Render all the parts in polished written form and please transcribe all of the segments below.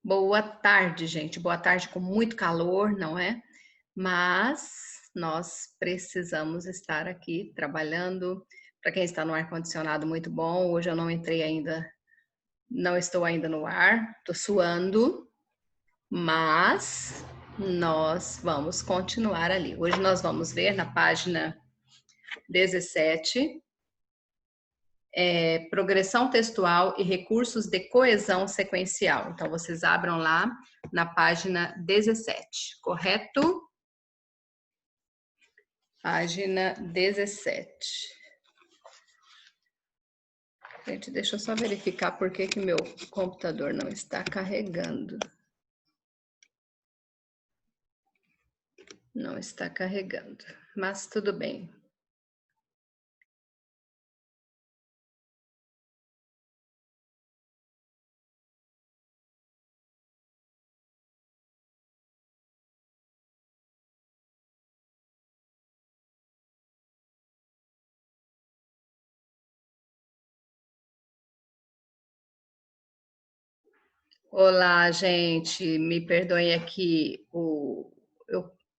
Boa tarde, gente. Boa tarde com muito calor, não é? Mas nós precisamos estar aqui trabalhando. Para quem está no ar-condicionado, muito bom. Hoje eu não entrei ainda, não estou ainda no ar, estou suando, mas nós vamos continuar ali. Hoje nós vamos ver na página 17, progressão textual e recursos de coesão sequencial. Então, vocês abram lá na página 17, correto? Página 17. Gente, deixa eu só verificar por que meu computador não está carregando. Não está carregando, mas tudo bem. Olá, gente, me perdoem aqui,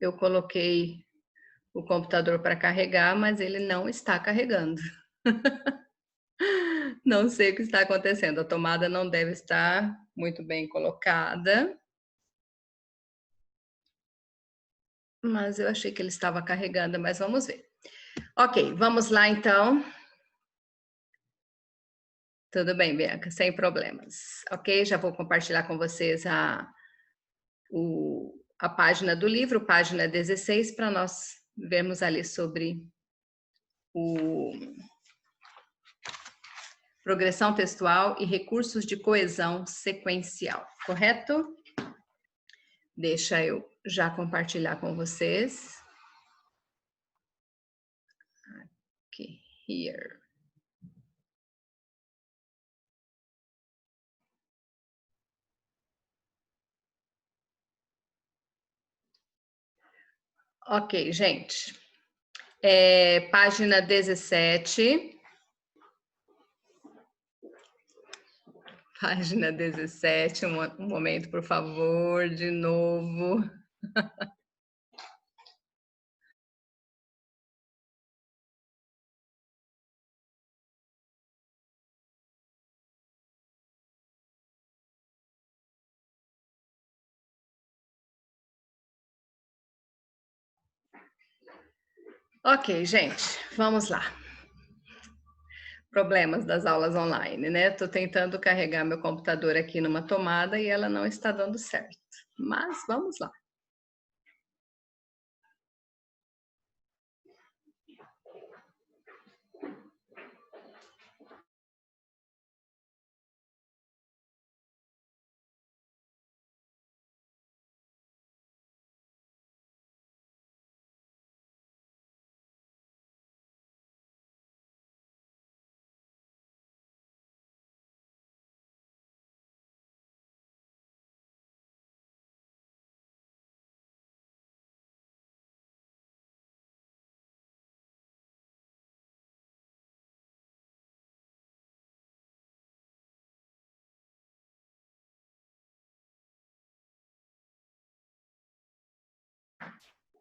eu coloquei o computador para carregar, mas ele não está carregando. Não sei o que está acontecendo, a tomada não deve estar muito bem colocada. Mas eu achei que ele estava carregando, mas vamos ver. Ok, vamos lá então. Tudo bem, Bianca, sem problemas. Ok, já vou compartilhar com vocês a página do livro, página 16, para nós vermos ali sobre o progressão textual e recursos de coesão sequencial, correto? Deixa eu já compartilhar com vocês. Aqui, here. Ok, gente. Página 17. Página 17, um momento, por favor, de novo. Ok, gente, vamos lá. Problemas das aulas online, né? Tô tentando carregar meu computador aqui numa tomada e ela não está dando certo. Mas vamos lá.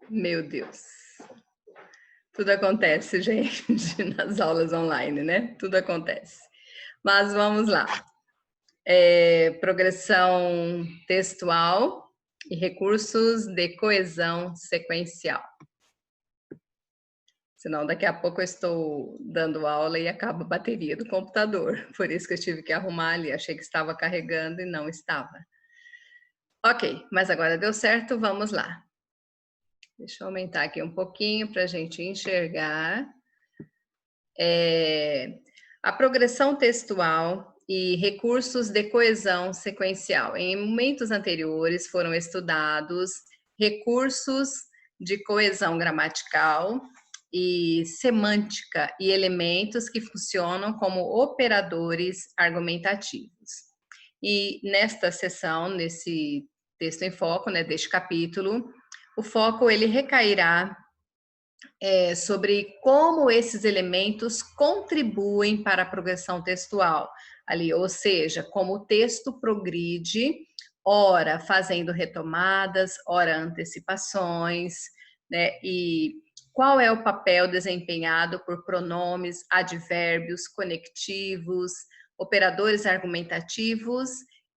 Meu Deus. Tudo acontece, gente, nas aulas online, né? Tudo acontece. Mas vamos lá. Progressão textual e recursos de coesão sequencial. Senão, daqui a pouco eu estou dando aula e acaba a bateria do computador. Por isso que eu tive que arrumar ali. Achei que estava carregando e não estava. Ok, mas agora deu certo, vamos lá. Deixa eu aumentar aqui um pouquinho para a gente enxergar. A progressão textual e recursos de coesão sequencial. Em momentos anteriores foram estudados recursos de coesão gramatical e semântica e elementos que funcionam como operadores argumentativos. E nesta sessão, nesse texto em foco, né, deste capítulo, o foco ele recairá sobre como esses elementos contribuem para a progressão textual ali, ou seja, como o texto progride ora fazendo retomadas, ora antecipações, né? E qual é o papel desempenhado por pronomes, advérbios, conectivos, operadores argumentativos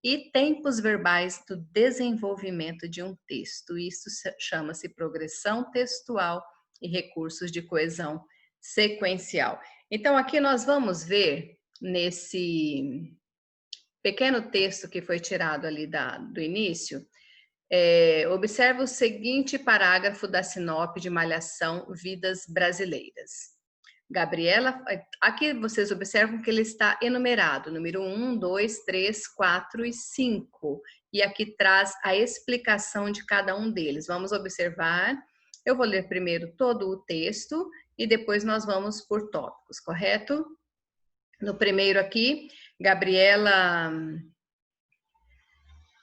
e tempos verbais do desenvolvimento de um texto. Isso chama-se progressão textual e recursos de coesão sequencial. Então, aqui nós vamos ver nesse pequeno texto que foi tirado ali do início, observa o seguinte parágrafo da sinopse de Malhação Vidas Brasileiras. Gabriela, aqui vocês observam que ele está enumerado, número 1, 2, 3, 4 e 5. E aqui traz a explicação de cada um deles. Vamos observar. Eu vou ler primeiro todo o texto e depois nós vamos por tópicos, correto? No primeiro aqui, Gabriela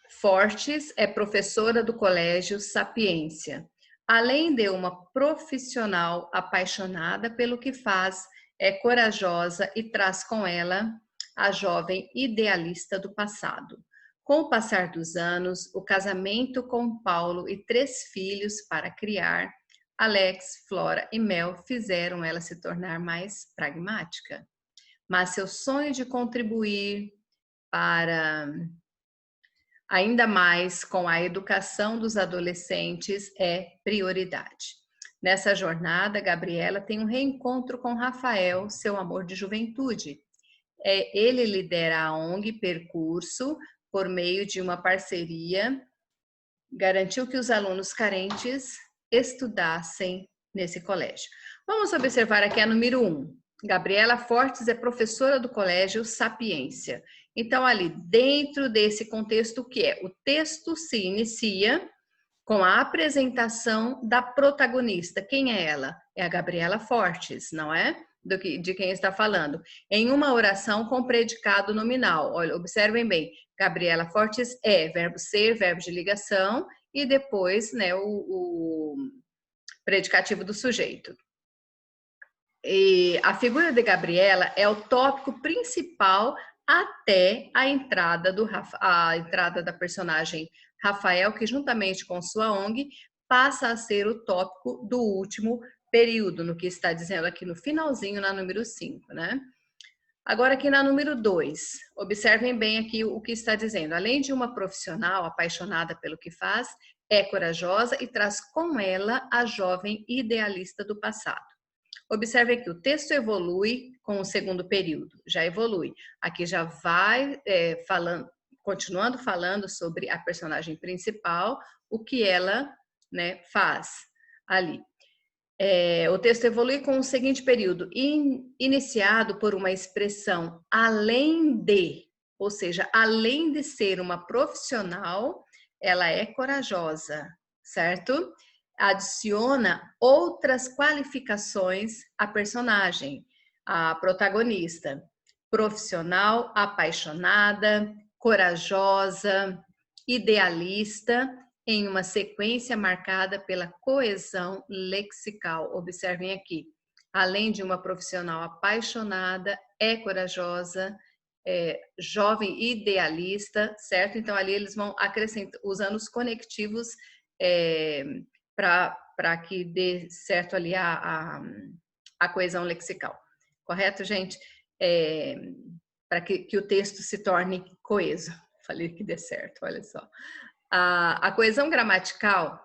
Fortes é professora do Colégio Sapiência. Além de uma profissional apaixonada pelo que faz, é corajosa e traz com ela a jovem idealista do passado. Com o passar dos anos, o casamento com Paulo e 3 filhos para criar, Alex, Flora e Mel fizeram ela se tornar mais pragmática. Mas seu sonho de contribuir para ainda mais com a educação dos adolescentes é prioridade. Nessa jornada, Gabriela tem um reencontro com Rafael, seu amor de juventude. Ele lidera a ONG Percurso por meio de uma parceria, garantiu que os alunos carentes estudassem nesse colégio. Vamos observar aqui a número 1. Gabriela Fortes é professora do Colégio Sapiência. Então, ali dentro desse contexto, o que é? O texto se inicia com a apresentação da protagonista. Quem é ela? É a Gabriela Fortes, não é? De quem está falando. Em uma oração com predicado nominal. Olha, observem bem. Gabriela Fortes é verbo ser, verbo de ligação, e depois, né, o predicativo do sujeito. E a figura de Gabriela é o tópico principal até a entrada da personagem Rafael, que juntamente com sua ONG passa a ser o tópico do último período, no que está dizendo aqui no finalzinho, na número 5, né? Agora aqui na número 2, observem bem aqui o que está dizendo. Além de uma profissional apaixonada pelo que faz, é corajosa e traz com ela a jovem idealista do passado. Observe que o texto evolui com o segundo período, já evolui. Aqui já vai continuando falando sobre a personagem principal, o que ela, né, faz ali. O texto evolui com o seguinte período, iniciado por uma expressão além de, ou seja, além de ser uma profissional, ela é corajosa, certo? Adiciona outras qualificações à personagem, a protagonista, profissional, apaixonada, corajosa, idealista, em uma sequência marcada pela coesão lexical. Observem aqui, além de uma profissional apaixonada, é corajosa, jovem idealista, certo? Então ali eles vão acrescentando, usando os conectivos para que dê certo ali a coesão lexical. Correto, gente? Para que o texto se torne coeso. Falei que dê certo, olha só. A coesão gramatical,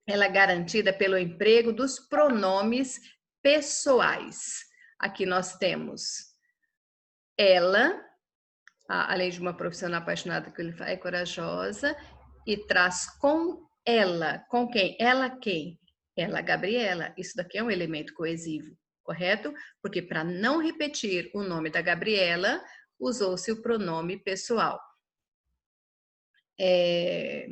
ela é garantida pelo emprego dos pronomes pessoais. Aqui nós temos ela, além de uma profissional apaixonada que ele é corajosa, e traz com ela. Com quem? Ela quem? Ela, Gabriela. Isso daqui é um elemento coesivo, correto? Porque para não repetir o nome da Gabriela, usou-se o pronome pessoal. É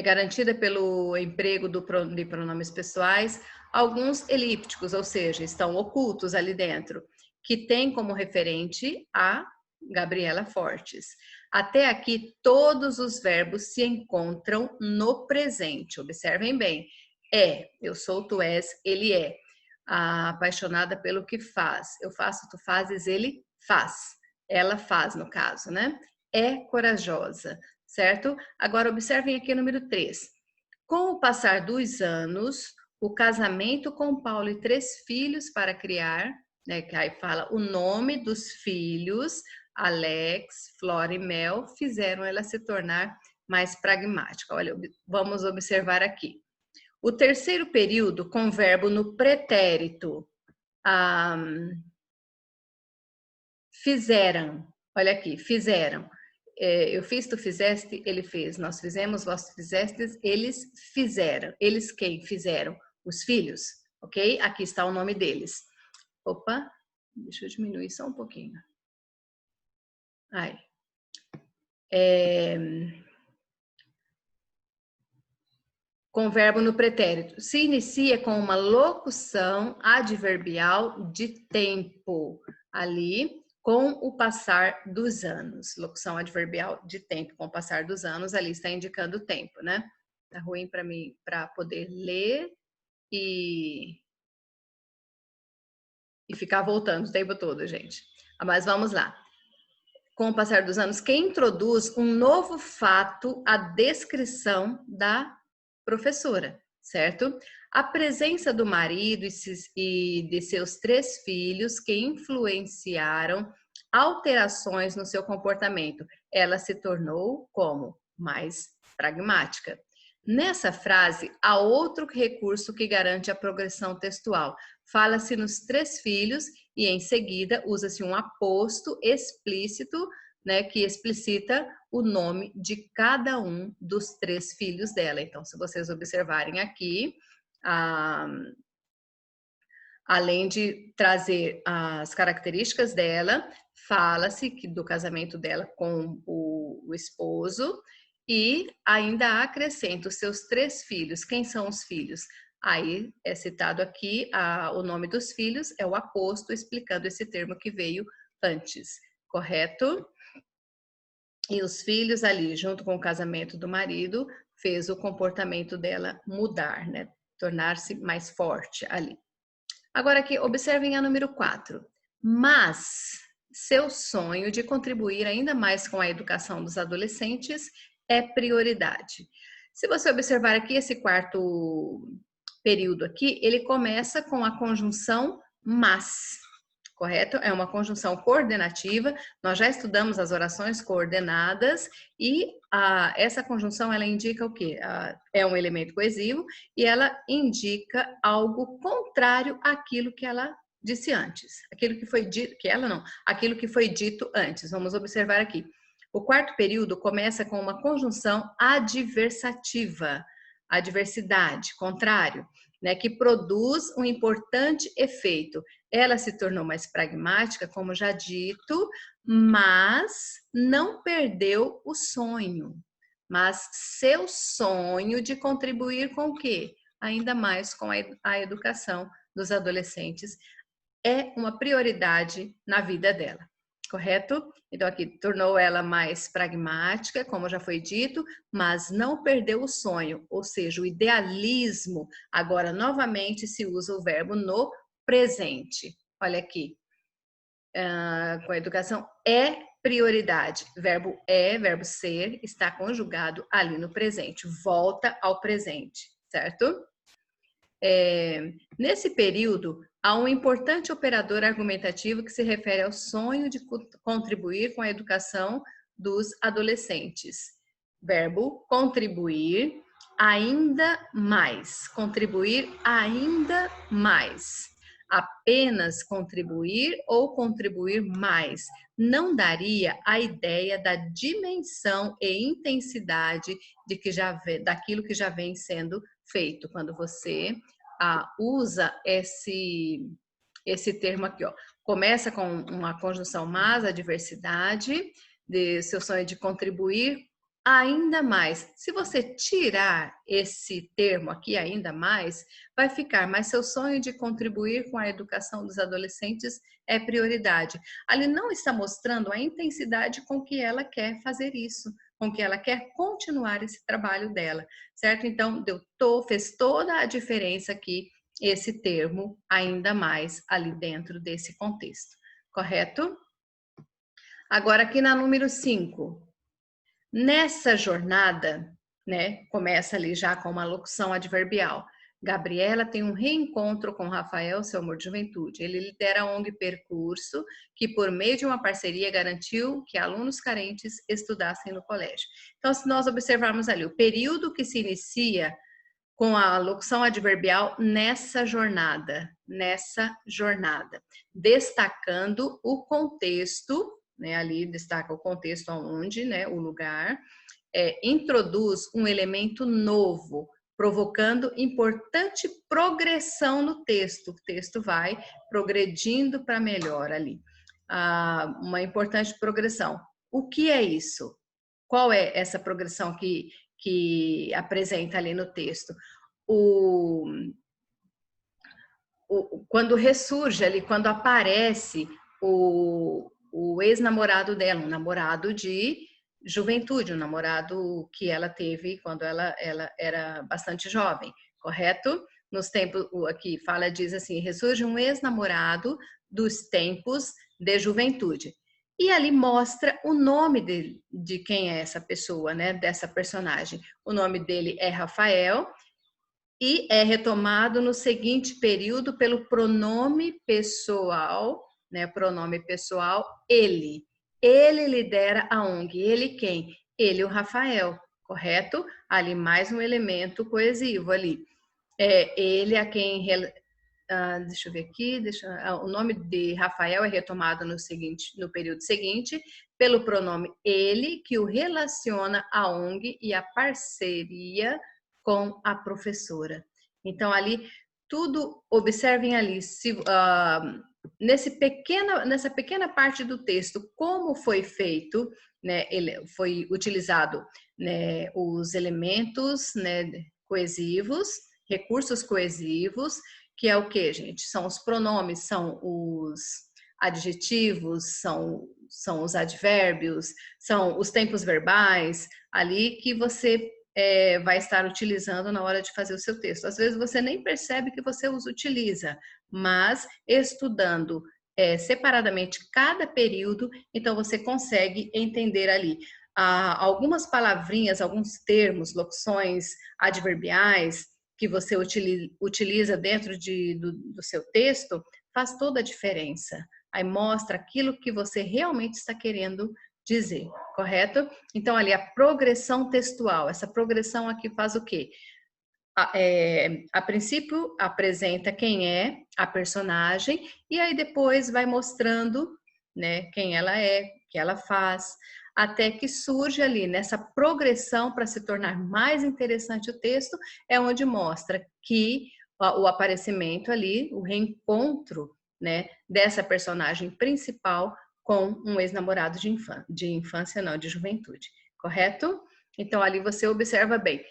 garantida pelo emprego de pronomes pessoais, alguns elípticos, ou seja, estão ocultos ali dentro, que tem como referente a Gabriela Fortes. Até aqui, todos os verbos se encontram no presente. Observem bem. Eu sou, tu és, ele é. Apaixonada pelo que faz. Eu faço, tu fazes, ele faz. Ela faz, no caso, né? é corajosa, certo? Agora, observem aqui o número 3. Com o passar dos anos, o casamento com Paulo e 3 filhos para criar, né, que aí fala o nome dos filhos, Alex, Flora e Mel, fizeram ela se tornar mais pragmática. Olha, vamos observar aqui. O terceiro período, com verbo no pretérito, fizeram. Olha aqui, fizeram. Eu fiz, tu fizeste, ele fez. Nós fizemos, vós fizestes, eles fizeram. Eles quem fizeram? Os filhos, ok? Aqui está o nome deles. Opa, deixa eu diminuir só um pouquinho. Aí. Com verbo no pretérito. Se inicia com uma locução adverbial de tempo. Ali, com o passar dos anos. Locução adverbial de tempo, com o passar dos anos, ali está indicando o tempo, né? Tá ruim para mim, para poder ler e ficar voltando o tempo todo, gente. Mas vamos lá. Com o passar dos anos, quem introduz um novo fato à descrição da professora, certo? A presença do marido e de seus 3 filhos que influenciaram alterações no seu comportamento. Ela se tornou como? Mais pragmática. Nessa frase, há outro recurso que garante a progressão textual. Fala-se nos 3 filhos e, em seguida, usa-se um aposto explícito, né, que explicita o nome de cada um dos 3 filhos dela. Então, se vocês observarem aqui, além de trazer as características dela, fala-se do casamento dela com o esposo e ainda acrescenta os seus 3 filhos. Quem são os filhos? Aí é citado aqui o nome dos filhos, é o aposto explicando esse termo que veio antes, correto? E os filhos ali, junto com o casamento do marido, fez o comportamento dela mudar, né? Tornar-se mais forte ali. Agora aqui, observem a número 4. Mas seu sonho de contribuir ainda mais com a educação dos adolescentes é prioridade. Se você observar aqui, esse quarto período aqui, ele começa com a conjunção mas. Correto? É uma conjunção coordenativa. Nós já estudamos as orações coordenadas e essa conjunção ela indica o quê? É um elemento coesivo e ela indica algo contrário àquilo que ela disse antes. Aquilo que foi dito, aquilo que foi dito antes. Vamos observar aqui. O quarto período começa com uma conjunção adversativa, adversidade, contrário, né, que produz um importante efeito. Ela se tornou mais pragmática, como já dito, mas não perdeu o sonho. Mas seu sonho de contribuir com o quê? Ainda mais com a educação dos adolescentes é uma prioridade na vida dela, correto? Então aqui tornou ela mais pragmática, como já foi dito, mas não perdeu o sonho, ou seja, o idealismo. Agora novamente se usa o verbo no presente. Olha aqui, com a educação é prioridade. Verbo é, verbo ser, está conjugado ali no presente. Volta ao presente, certo? Nesse período, há um importante operador argumentativo que se refere ao sonho de contribuir com a educação dos adolescentes. Verbo contribuir ainda mais. Contribuir ainda mais. Apenas contribuir ou contribuir mais não daria a ideia da dimensão e intensidade daquilo que já vem sendo feito. Quando você usa esse termo aqui, ó. Começa com uma conjunção mas, a diversidade, de seu sonho de contribuir ainda mais. Se você tirar esse termo aqui, ainda mais, vai ficar, mas seu sonho de contribuir com a educação dos adolescentes é prioridade. Ali não está mostrando a intensidade com que ela quer fazer isso, com que ela quer continuar esse trabalho dela, certo? Então, fez toda a diferença aqui esse termo, ainda mais ali dentro desse contexto, correto? Agora aqui na número 5. Nessa jornada, né, começa ali já com uma locução adverbial. Gabriela tem um reencontro com Rafael, seu amor de juventude. Ele lidera a ONG Percurso, que por meio de uma parceria garantiu que alunos carentes estudassem no colégio. Então, se nós observarmos ali o período que se inicia com a locução adverbial nessa jornada, destacando o contexto, né, ali destaca o contexto onde, né, o lugar, introduz um elemento novo, provocando importante progressão no texto. O texto vai progredindo para melhor ali. Uma importante progressão. O que é isso? Qual é essa progressão que apresenta ali no texto? Quando ressurge ali, quando aparece o ex-namorado dela, um namorado de juventude, um namorado que ela teve quando ela era bastante jovem, correto? Nos tempos, aqui fala, diz assim, ressurge um ex-namorado dos tempos de juventude. E ali mostra o nome de quem é essa pessoa, né? Dessa personagem. O nome dele é Rafael e é retomado no seguinte período pelo pronome pessoal, né? Pronome pessoal, ele. Ele lidera a ONG. Ele quem? Ele, o Rafael, correto? Ali mais um elemento coesivo ali. Ele a quem deixa eu ver aqui, o nome de Rafael é retomado no período seguinte, pelo pronome ele, que o relaciona à ONG e à parceria com a professora. Então, ali, tudo, observem ali, nessa pequena parte do texto, como foi feito, né, foi utilizado, né, os elementos, né, coesivos, recursos coesivos, que é o que, gente? São os pronomes, são os adjetivos, são os advérbios, são os tempos verbais ali que você vai estar utilizando na hora de fazer o seu texto. Às vezes você nem percebe que você os utiliza, mas estudando separadamente cada período, então você consegue entender ali algumas palavrinhas, alguns termos, locuções adverbiais, que você utiliza dentro do seu texto, faz toda a diferença. Aí mostra aquilo que você realmente está querendo dizer, correto? Então, ali a progressão textual, essa progressão aqui faz o quê? A princípio, apresenta quem é a personagem e aí depois vai mostrando, né, quem ela é, o que ela faz, até que surge ali nessa progressão para se tornar mais interessante o texto, é onde mostra que o aparecimento ali, o reencontro, né, dessa personagem principal com um ex-namorado de infância, não, de juventude, correto? Então ali você observa bem,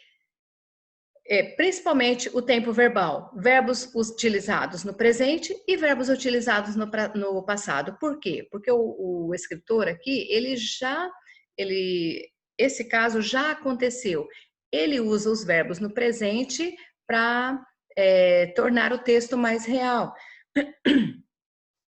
principalmente o tempo verbal, verbos utilizados no presente e verbos utilizados no passado. Por quê? Porque o escritor aqui, esse caso já aconteceu. Ele usa os verbos no presente para tornar o texto mais real.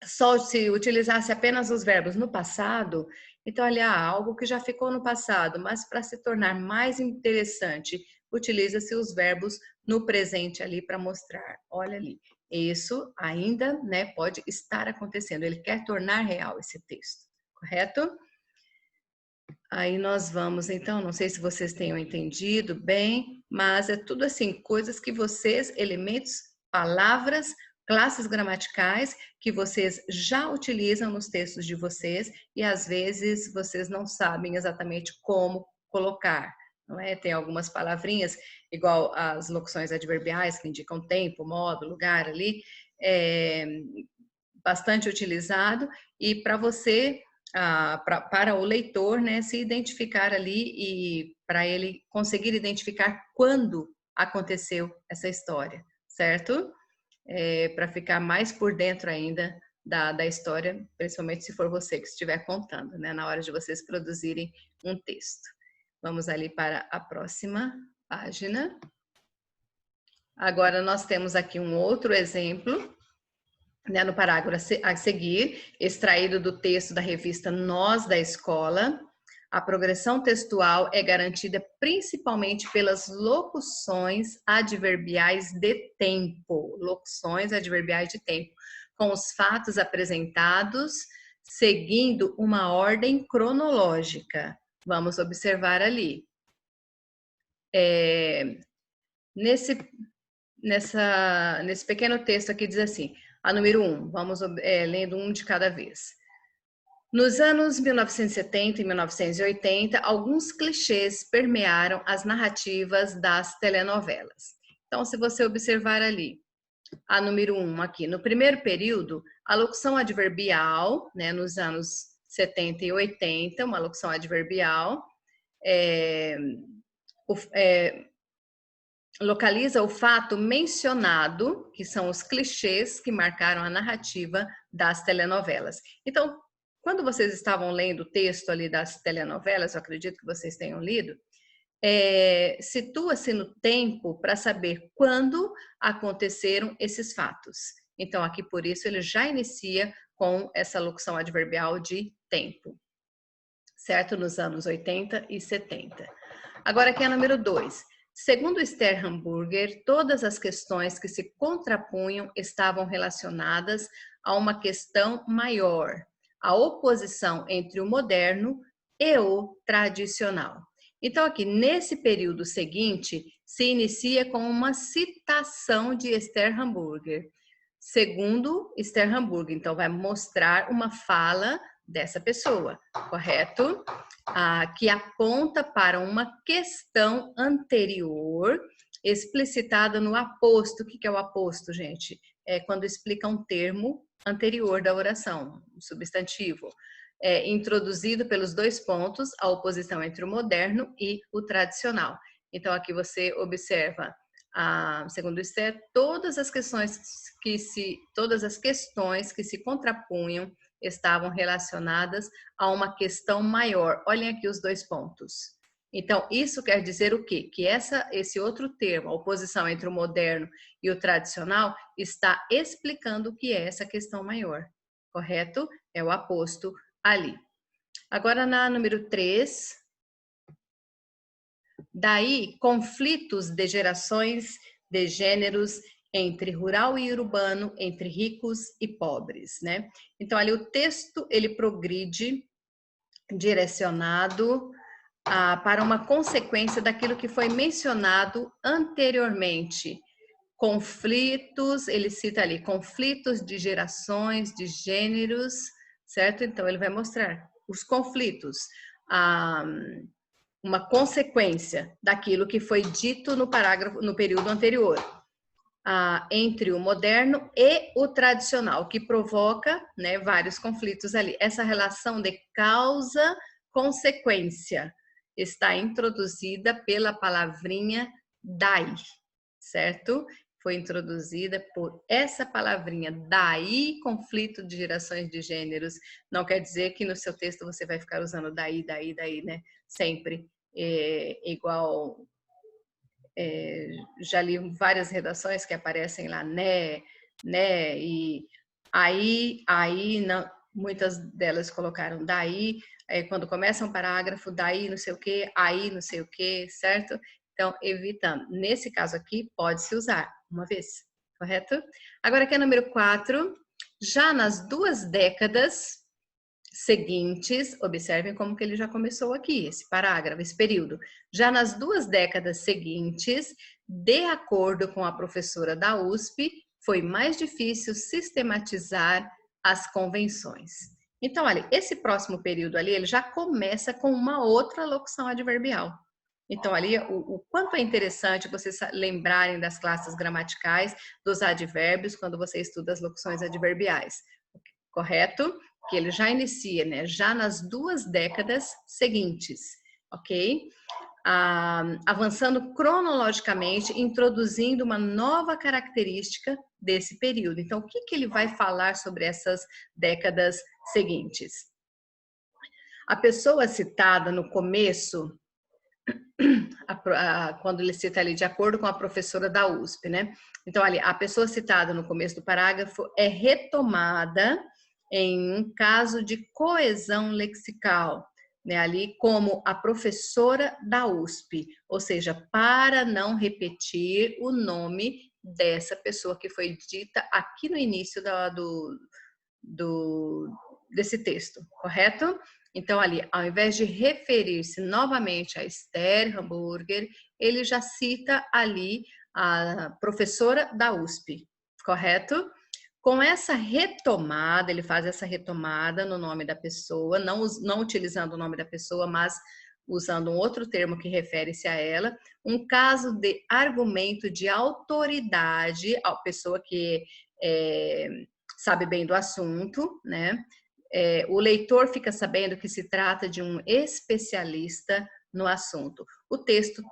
Só se utilizasse apenas os verbos no passado, então, ali há algo que já ficou no passado, mas para se tornar mais interessante, utiliza-se os verbos no presente ali para mostrar. Olha ali, isso ainda, né, pode estar acontecendo. Ele quer tornar real esse texto, correto? Aí nós vamos, então, não sei se vocês tenham entendido bem, mas é tudo assim, coisas que vocês, elementos, palavras, classes gramaticais que vocês já utilizam nos textos de vocês e às vezes vocês não sabem exatamente como colocar, não é? Tem algumas palavrinhas, igual as locuções adverbiais que indicam tempo, modo, lugar ali, bastante utilizado e para você para o leitor, né, se identificar ali e para ele conseguir identificar quando aconteceu essa história, certo? Para ficar mais por dentro ainda da história, principalmente se for você que estiver contando, né, na hora de vocês produzirem um texto. Vamos ali para a próxima página. Agora nós temos aqui um outro exemplo. né, no parágrafo a seguir, extraído do texto da revista Nós da Escola, a progressão textual é garantida principalmente pelas locuções adverbiais de tempo. Locuções adverbiais de tempo, com os fatos apresentados seguindo uma ordem cronológica. Vamos observar ali. Nesse pequeno texto aqui diz assim, a número 1, vamos lendo um de cada vez. Nos anos 1970 e 1980, alguns clichês permearam as narrativas das telenovelas. Então, se você observar ali, a número 1 aqui, no primeiro período, a locução adverbial, né, nos anos 70 e 80, uma locução adverbial, localiza o fato mencionado, que são os clichês que marcaram a narrativa das telenovelas. Então, quando vocês estavam lendo o texto ali das telenovelas, eu acredito que vocês tenham lido, situa-se no tempo para saber quando aconteceram esses fatos. Então, aqui por isso, ele já inicia com essa locução adverbial de tempo, certo? Nos anos 80 e 70. Agora aqui é a número 2. Segundo Esther Hamburger, todas as questões que se contrapunham estavam relacionadas a uma questão maior, a oposição entre o moderno e o tradicional. Então, aqui, nesse período seguinte, se inicia com uma citação de Esther Hamburger. Segundo Esther Hamburger, então, vai mostrar uma fala dessa pessoa, correto? Que aponta para uma questão anterior, explicitada no aposto. O que é o aposto, gente? É quando explica um termo anterior da oração, um substantivo. Introduzido pelos dois pontos, a oposição entre o moderno e o tradicional. Então, aqui você observa, segundo Esther, todas as questões que se contrapunham estavam relacionadas a uma questão maior. Olhem aqui os dois pontos. Então, isso quer dizer o quê? Que esse outro termo, a oposição entre o moderno e o tradicional, está explicando o que é essa questão maior, correto? É o aposto ali. Agora, na número 3, daí, conflitos de gerações, de gêneros, entre rural e urbano, entre ricos e pobres, né? Então, ali o texto, ele progride direcionado para uma consequência daquilo que foi mencionado anteriormente. Conflitos, ele cita ali, conflitos de gerações, de gêneros, certo? Então, ele vai mostrar os conflitos, uma consequência daquilo que foi dito no parágrafo, no período anterior. Entre o moderno e o tradicional, que provoca, né, vários conflitos ali. Essa relação de causa-consequência está introduzida pela palavrinha daí, certo? Foi introduzida por essa palavrinha, daí conflito de gerações de gêneros. Não quer dizer que no seu texto você vai ficar usando daí, né? Sempre igual... já li várias redações que aparecem lá, né, e aí, não, muitas delas colocaram daí, quando começa um parágrafo, daí não sei o que, aí não sei o que, certo? Então, evitando. Nesse caso aqui, pode-se usar uma vez, correto? Agora aqui é número 4, já nas 2 décadas seguintes, observem como que ele já começou aqui, esse parágrafo, esse período. Já nas 2 décadas seguintes, de acordo com a professora da USP, foi mais difícil sistematizar as convenções. Então, olha, esse próximo período ali, ele já começa com uma outra locução adverbial. Então, ali, o quanto é interessante vocês lembrarem das classes gramaticais, dos advérbios, quando você estuda as locuções adverbiais, correto? Que ele já inicia, né? Já nas 2 décadas seguintes, ok? Avançando cronologicamente, introduzindo uma nova característica desse período. Então, o que ele vai falar sobre essas décadas seguintes? A pessoa citada no começo quando ele cita ali, de acordo com a professora da USP, né? Então, ali, a pessoa citada no começo do parágrafo é retomada em um caso de coesão lexical, né? Ali, como a professora da USP, ou seja, para não repetir o nome dessa pessoa que foi dita aqui no início desse texto, correto? Então, ali, ao invés de referir-se novamente a Esther Hamburger, ele já cita ali a professora da USP, correto? Com essa retomada, ele faz essa retomada no nome da pessoa, não utilizando o nome da pessoa, mas usando um outro termo que refere-se a ela, um caso de argumento de autoridade, a pessoa que sabe bem do assunto, né? O leitor fica sabendo que se trata de um especialista no assunto. O texto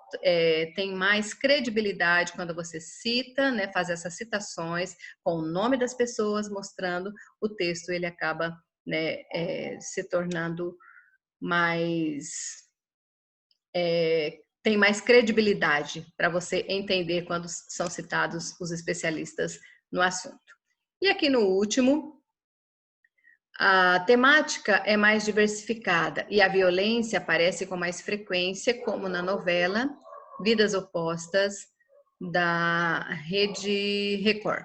tem mais credibilidade quando você cita, né, faz essas citações com o nome das pessoas, mostrando o texto, ele acaba, né, se tornando mais... tem mais credibilidade para você entender quando são citados os especialistas no assunto. E aqui no último, a temática é mais diversificada e a violência aparece com mais frequência, como na novela Vidas Opostas, da Rede Record.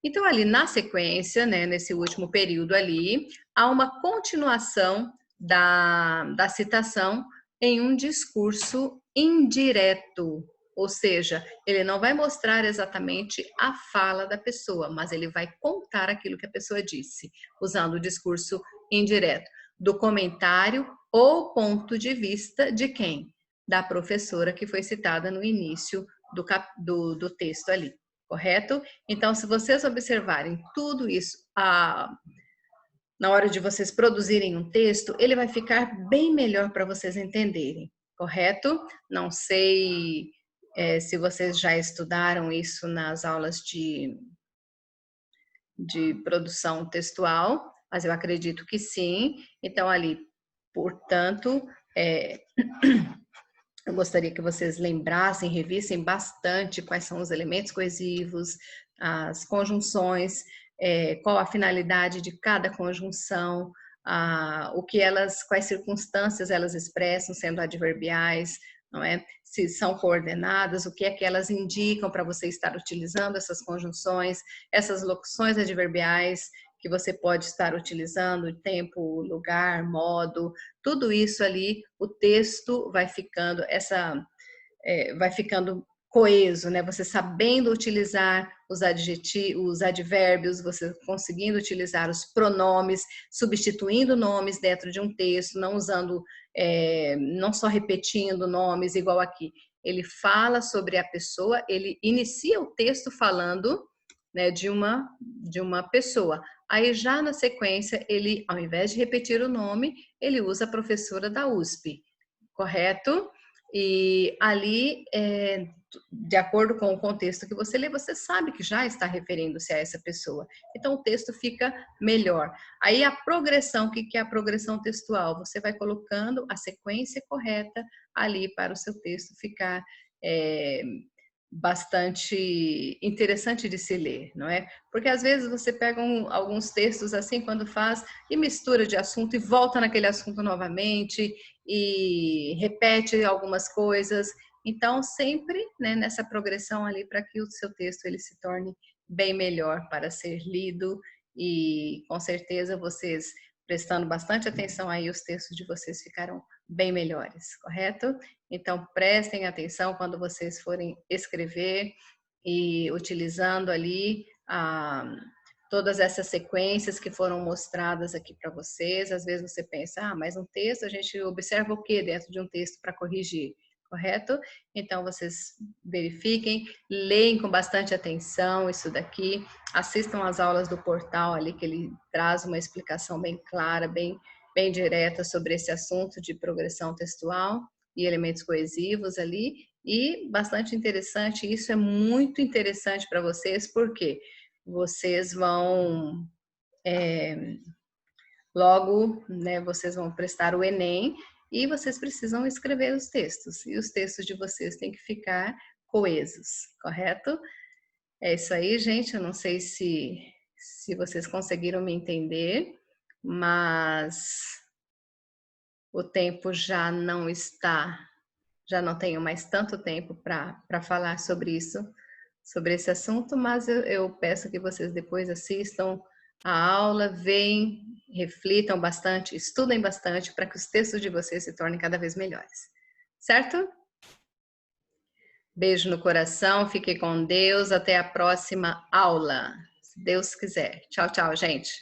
Então, ali na sequência, né, nesse último período ali, há uma continuação da citação em um discurso indireto, ou seja, ele não vai mostrar exatamente a fala da pessoa, mas ele vai contar aquilo que a pessoa disse, usando o discurso indireto, do comentário ou ponto de vista de quem? Da professora que foi citada no início do texto ali, correto? Então, se vocês observarem tudo isso, na hora de vocês produzirem um texto, ele vai ficar bem melhor para vocês entenderem, correto? Não sei se vocês já estudaram isso nas aulas de produção textual, mas eu acredito que sim. Então, ali, portanto, eu gostaria que vocês lembrassem, revissem bastante quais são os elementos coesivos, as conjunções, qual a finalidade de cada conjunção, quais circunstâncias elas expressam, sendo adverbiais, não é? Se são coordenadas, o que é que elas indicam para você estar utilizando essas conjunções, essas locuções adverbiais que você pode estar utilizando, tempo, lugar, modo, tudo isso ali, o texto vai ficando vai ficando coeso, né? Você sabendo utilizar os adjetivos, os advérbios, você conseguindo utilizar os pronomes, substituindo nomes dentro de um texto, não usando, não só repetindo nomes igual aqui. Ele fala sobre a pessoa, ele inicia o texto falando, né, de uma pessoa. Aí já na sequência, ele, ao invés de repetir o nome, ele usa a professora da USP, correto? E ali, de acordo com o contexto que você lê, você sabe que já está referindo-se a essa pessoa. Então, o texto fica melhor. Aí, a progressão, o que é a progressão textual? Você vai colocando a sequência correta ali para o seu texto ficar bastante interessante de se ler, não é? Porque às vezes você pega alguns textos assim, quando faz, e mistura de assunto e volta naquele assunto novamente e repete algumas coisas. Então, sempre, né, nessa progressão ali para que o seu texto ele se torne bem melhor para ser lido e com certeza vocês prestando bastante atenção aí, os textos de vocês ficarão bem melhores, correto? Então, prestem atenção quando vocês forem escrever e utilizando ali todas essas sequências que foram mostradas aqui para vocês. Às vezes você pensa, mas um texto, a gente observa o que dentro de um texto para corrigir, correto? Então, vocês verifiquem, leem com bastante atenção isso daqui, assistam às aulas do portal ali, que ele traz uma explicação bem clara, bem direta sobre esse assunto de progressão textual e elementos coesivos ali, e bastante interessante, isso é muito interessante para vocês, porque vocês vão, logo, né, vocês vão prestar o Enem, e vocês precisam escrever os textos. E os textos de vocês têm que ficar coesos, correto? É isso aí, gente. Eu não sei se vocês conseguiram me entender, mas o tempo já não tenho mais tanto tempo para falar sobre isso, sobre esse assunto, mas eu peço que vocês depois assistam a aula, veem, reflitam bastante, estudem bastante para que os textos de vocês se tornem cada vez melhores. Certo? Beijo no coração, fique com Deus, até a próxima aula, se Deus quiser. Tchau, tchau, gente.